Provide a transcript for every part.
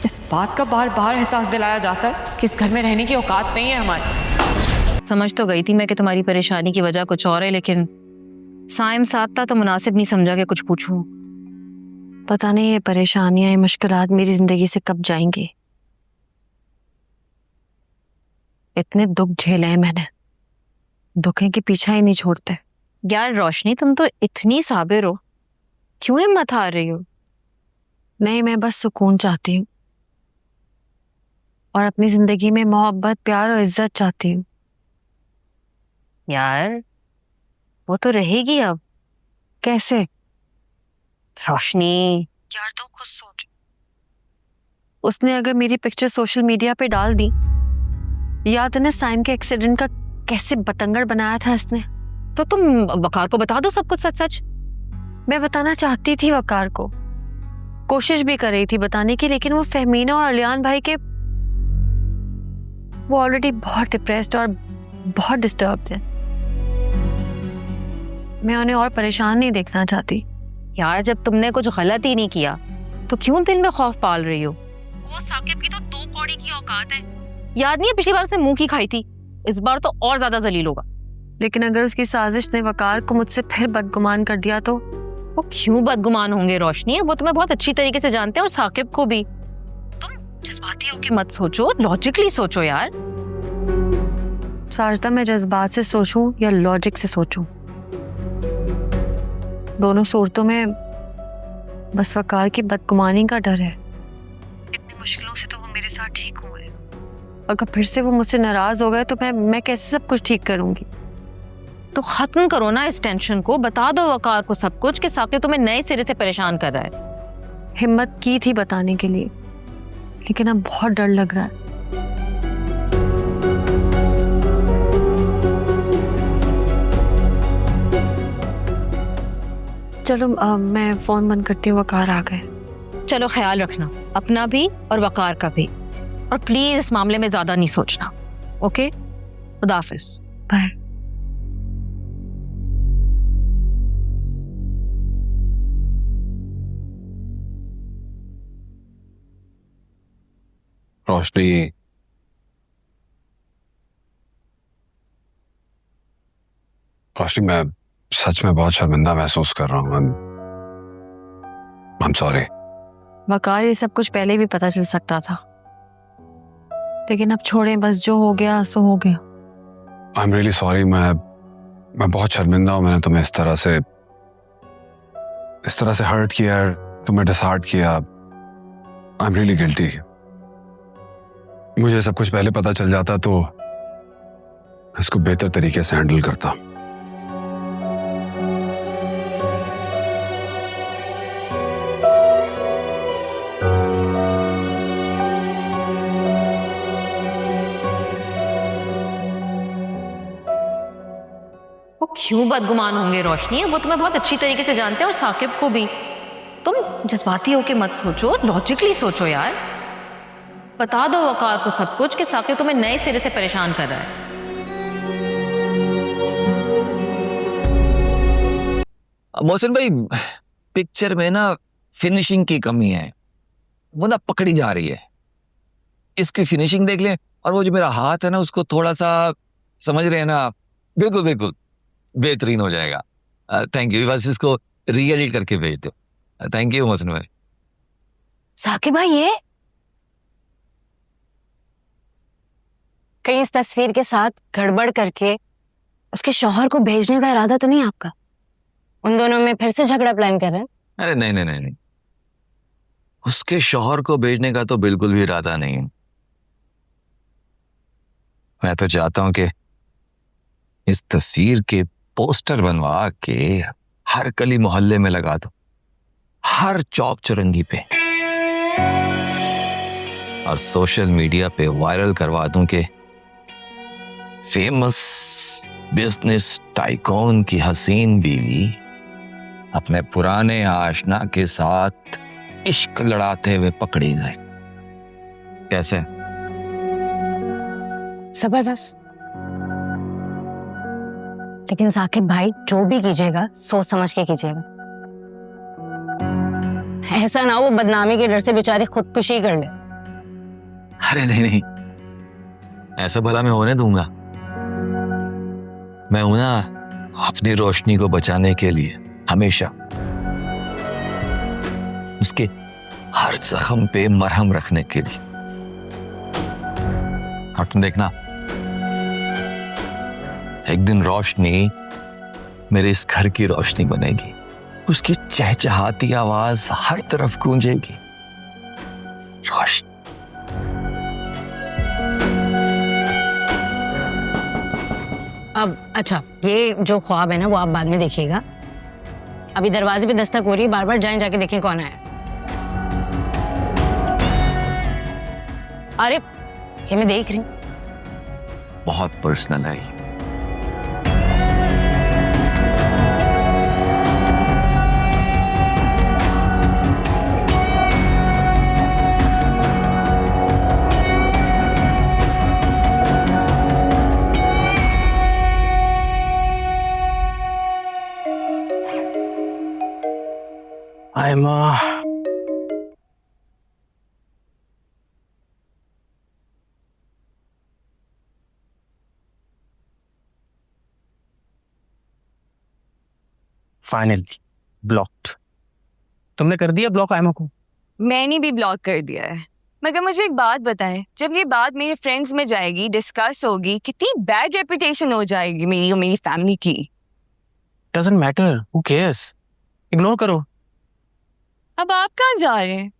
इस बात का बार बार एहसास दिलाया जाता है कि इस घर में रहने की औकात नहीं है हमारी। समझ तो गई थी मैं कि तुम्हारी परेशानी की वजह कुछ और है, लेकिन साइम साथ था तो मुनासिब नहीं समझा कि कुछ पूछूं। पता नहीं ये परेशानियां, ये मुश्किलात मेरी जिंदगी से कब जाएंगी। इतने दुख झेले हैं मैंने, दुखें के पीछा ही नहीं छोड़ते। यार रोशनी, तुम तो इतनी साबिर हो, क्यों हिम्मत हार रही हो? नहीं, मैं बस सुकून चाहती हूँ और अपनी जिंदगी में मोहब्बत, प्यार और इज्जत चाहती हूँ। यार वो तो रहेगी अब। कैसे? रोशनी यार तो खुद सोच, उसने अगर मेरी पिक्चर सोशल मीडिया पे डाल दी, याद है ना साइम के एक्सीडेंट का कैसे बतंगड़ बनाया था इसने, तो तुम वकार को बता दो सब कुछ सच सच। मैं बताना चाहती थी वकार को, कोशिश भी कर रही थी बताने की, लेकिन वो फहमीना और अलियान भाई के, वो ऑलरेडी बहुत डिप्रेस्ड और बहुत डिस्टर्ब्ड है। मैं उन्हें और परेशान नहीं देखना चाहती। यार जब तुमने कुछ गलत ही नहीं किया तो क्यों दिल में खौफ पाल रही हो? वो साकिब की तो 2 कौड़ी की औकात है। याद नहीं है पिछली बार उसने मुंह की खाई थी, इस बार तो और ज्यादा जलील होगा। लेकिन अगर उसकी साजिश ने वकार को मुझसे फिर बदगुमान कर दिया तो? वो क्यों बदगुमान होंगे रोशनी, वो तुम्हें बहुत अच्छी तरीके से जानते हैं और साकिब को भी। तुम जज्बाती होके मत सोचो, लॉजिकली सोचो यार। साजदा, मैं जज्बात से सोचूं या लॉजिक से सोचूं, दोनों सूरतों में बस वकार की बदगुमानी का डर है। इतनी मुश्किलों से तो वो मेरे साथ ठीक हुए, अगर फिर से वो मुझसे नाराज हो गए तो मैं कैसे सब कुछ ठीक करूंगी? तो खत्म करो ना इस टेंशन को, बता दो वकार को सब कुछ कि साकिब तुम्हें नए सिरे से परेशान कर रहा है। हिम्मत की थी बताने के लिए, लेकिन अब बहुत डर लग रहा है। चलो मैं फोन बंद करती हूँ, वकार आ गए। चलो ख्याल रखना अपना भी और वकार का भी, और प्लीज इस मामले में ज्यादा नहीं सोचना। ओके, खुदा हाफिज, बाय। रोशनी, रोशनी, मैं सच में बहुत शर्मिंदा महसूस कर रहा हूँ। I'm sorry। वकार, ये सब कुछ पहले भी पता चल सकता था, लेकिन अब छोड़ें, बस जो हो गया सो हो गया। I'm really sorry। मैं बहुत शर्मिंदा हूँ, मैंने तुम्हें इस तरह से हर्ट किया, तुम्हें डिसहार्ट किया। I'm really guilty। मुझे सब कुछ पहले पता चल जाता तो इसको बेहतर तरीके से हैंडल करता। वो क्यों बदगुमान होंगे रोशनी, वो तुम्हें बहुत अच्छी तरीके से जानते हैं और साकिब को भी। तुम जज्बाती होके मत सोचो, लॉजिकली सोचो यार। बता दो वकार को सब कुछ कि साकिब तुम्हें नए सिरे से परेशान कर रहा है। मोहसिन भाई, पिक्चर में ना फिनिशिंग की कमी है, वो ना पकड़ी जा रही है। इसकी फिनिशिंग देख लें, और वो जो मेरा हाथ है ना उसको थोड़ा सा, समझ रहे हैं ना, बिल्कुल बिल्कुल बेहतरीन हो जाएगा। थैंक यू, बस इसको री एडिट करके भेज दो। थैंक यू मोहसिन भाई। साकिब भाई, ये कहीं इस तस्वीर के साथ गड़बड़ करके उसके शौहर को भेजने का इरादा तो नहीं आपका? उन दोनों में फिर से झगड़ा प्लान कर रहे हैं? अरे नहीं नहीं नहीं नहीं, उसके शौहर को भेजने का तो बिल्कुल भी इरादा नहीं है। मैं तो चाहता हूं कि इस तस्वीर के पोस्टर बनवा के हर गली मोहल्ले में लगा दो, हर चौक चौरंगी पे, और सोशल मीडिया पे वायरल करवा दूं कि फेमस बिजनेस टाइकून की हसीन बीवी अपने पुराने आशना के साथ इश्क लड़ाते हुए पकड़ी गए। कैसे? जबरदस्त। लेकिन साकिब भाई, जो भी कीजिएगा सोच समझ के कीजिएगा। ऐसा ना हो बदनामी के डर से बेचारी खुदकुशी कर ले। अरे नहीं नहीं, ऐसा भला मैं होने दूंगा? मैं हूं ना अपनी रोशनी को बचाने के लिए, हमेशा उसके हर जख्म पे मरहम रखने के लिए। और तुम देखना, एक दिन रोशनी मेरे इस घर की रोशनी बनेगी, उसकी चहचहाती आवाज हर तरफ गूंजेगी। रोशनी। अब अच्छा, ये जो ख्वाब है ना वो आप बाद में देखिएगा। अभी दरवाजे पे दस्तक हो रही है, बार बार जाएं, जाके देखें कौन आया। अरे ये मैं देख रही हूँ। बहुत पर्सनल है ये। Finally blocked. तुमने कर दिया ब्लॉक आयमा को? मैंने भी ब्लॉक कर दिया है। मगर मुझे एक बात बताएं, जब ये बात मेरे फ्रेंड्स में जाएगी, डिस्कस होगी, कितनी बैड रेपुटेशन हो जाएगी मेरी और मेरी फैमिली की। Doesn't matter, who cares, ignore करो। अब आप कहाँ जा रहे हैं?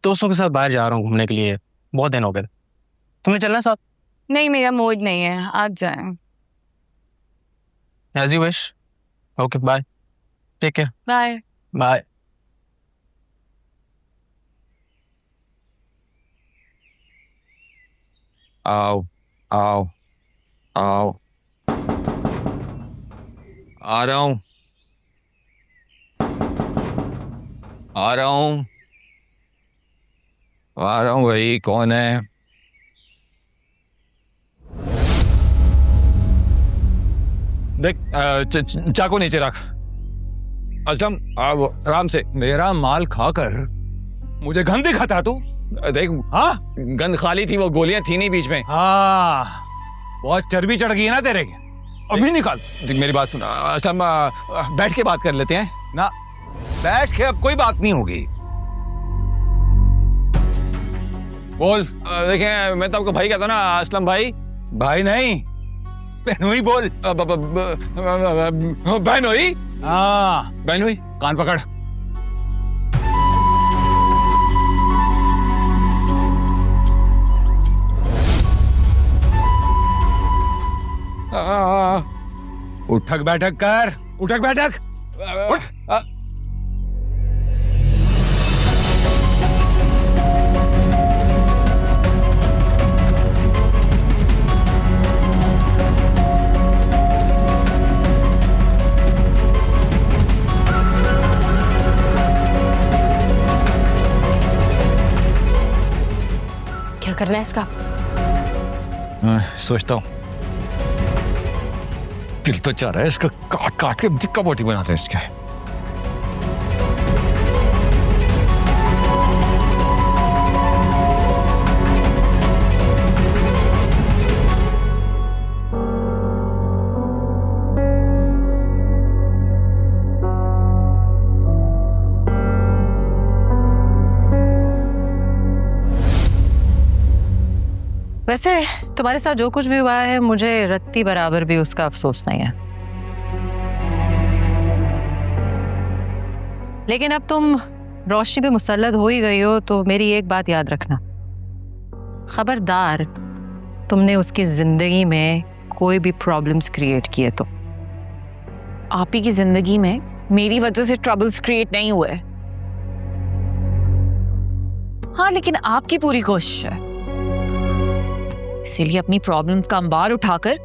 दोस्तों के साथ बाहर जा रहा हूँ घूमने के लिए, बहुत दिन हो गए। तुम्हें चलना साथ? नहीं, मेरा मूड नहीं है, आप जाएं। As you wish. Okay bye, take care. Bye. Bye. आओ आओ आओ, आ रहा हूं, आ रहा हूं, आ रहा हूं। भाई कौन है? देख, चाकू नीचे रख। असलम, आराम से। मेरा माल खाकर मुझे गंद दिखाता तू? देख, हाँ गंद खाली थी, वो गोलियां थी नहीं बीच में। हाँ, बहुत चर्बी चढ़ गई है ना तेरे। अभी निकाल। देख मेरी बात सुन असलम, बैठ के बात कर लेते हैं ना, बैठ के अब कोई बात नहीं होगी। बोल। देखें, मैं तो आपको भाई कहता ना, असलम भाई। भाई नहीं, बहनोई बोल। बहनोई। हाँ, बहनोई, कान पकड़। उठक बैठक कर, उठक बैठक। उठ। क्या करना है इसका? सोचता हूँ, दिल तो चाह रहा है इसका काट काट के दिक्का बोटी बनाते हैं इसके। वैसे तुम्हारे साथ जो कुछ भी हुआ है, मुझे रत्ती बराबर भी उसका अफसोस नहीं है। लेकिन अब तुम रोशनी पे मुसल्लत हो ही गई हो, तो मेरी एक बात याद रखना, खबरदार तुमने उसकी जिंदगी में कोई भी प्रॉब्लम्स क्रिएट किए तो। आप ही की जिंदगी में मेरी वजह से ट्रबल्स क्रिएट नहीं हुए। हाँ, लेकिन आपकी पूरी कोशिश है, इसीलिए अपनी प्रॉब्लम्स का अंबार उठाकर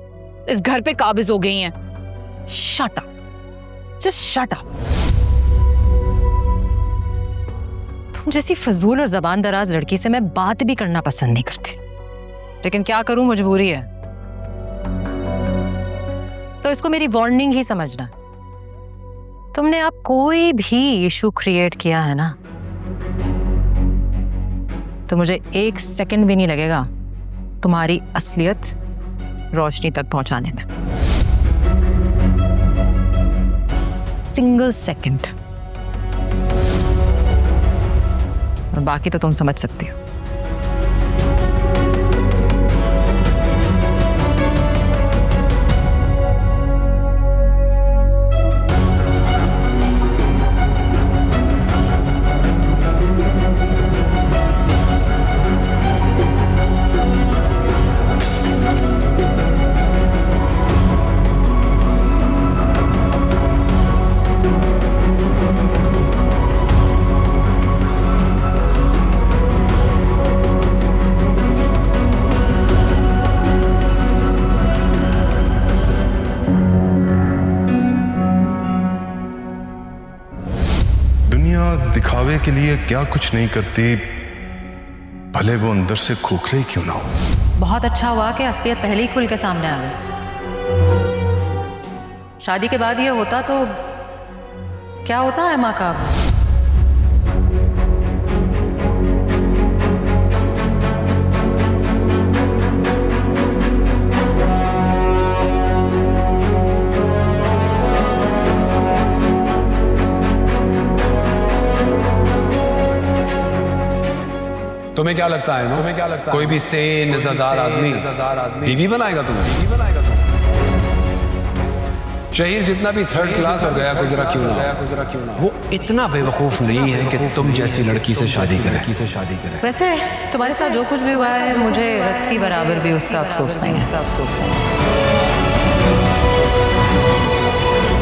इस घर पे काबिज हो गई हैं। Shut up, just shut up. तुम जैसी फजूल और जबान दराज लड़की से मैं बात भी करना पसंद नहीं करती, लेकिन क्या करूं, मजबूरी है। तो इसको मेरी वार्निंग ही समझना। तुमने अब कोई भी इशू क्रिएट किया है ना, तो मुझे 1 सेकंड भी नहीं लगेगा तुम्हारी असलियत रोशनी तक पहुंचाने में। Single second. और बाकी तो तुम समझ सकते हो। दिखावे के लिए क्या कुछ नहीं करती, भले वो अंदर से खोखले क्यों ना हो। बहुत अच्छा हुआ कि असलियत पहले ही खुल के सामने आ गई। शादी के बाद ये होता तो क्या होता है माँ का? तुम्हें क्या लगता है ना, कोई भी सेन इज़्ज़तदार आदमी बीवी बनाएगा तुम्हें? शहीर जितना भी थर्ड क्लास हो गया गुजरा क्यों ना, वो इतना बेवकूफ नहीं है कि तुम जैसी लड़की से शादी करे। वैसे तुम्हारे साथ जो कुछ भी हुआ है मुझे रत्ती बराबर भी उसका अफसोस नहीं है।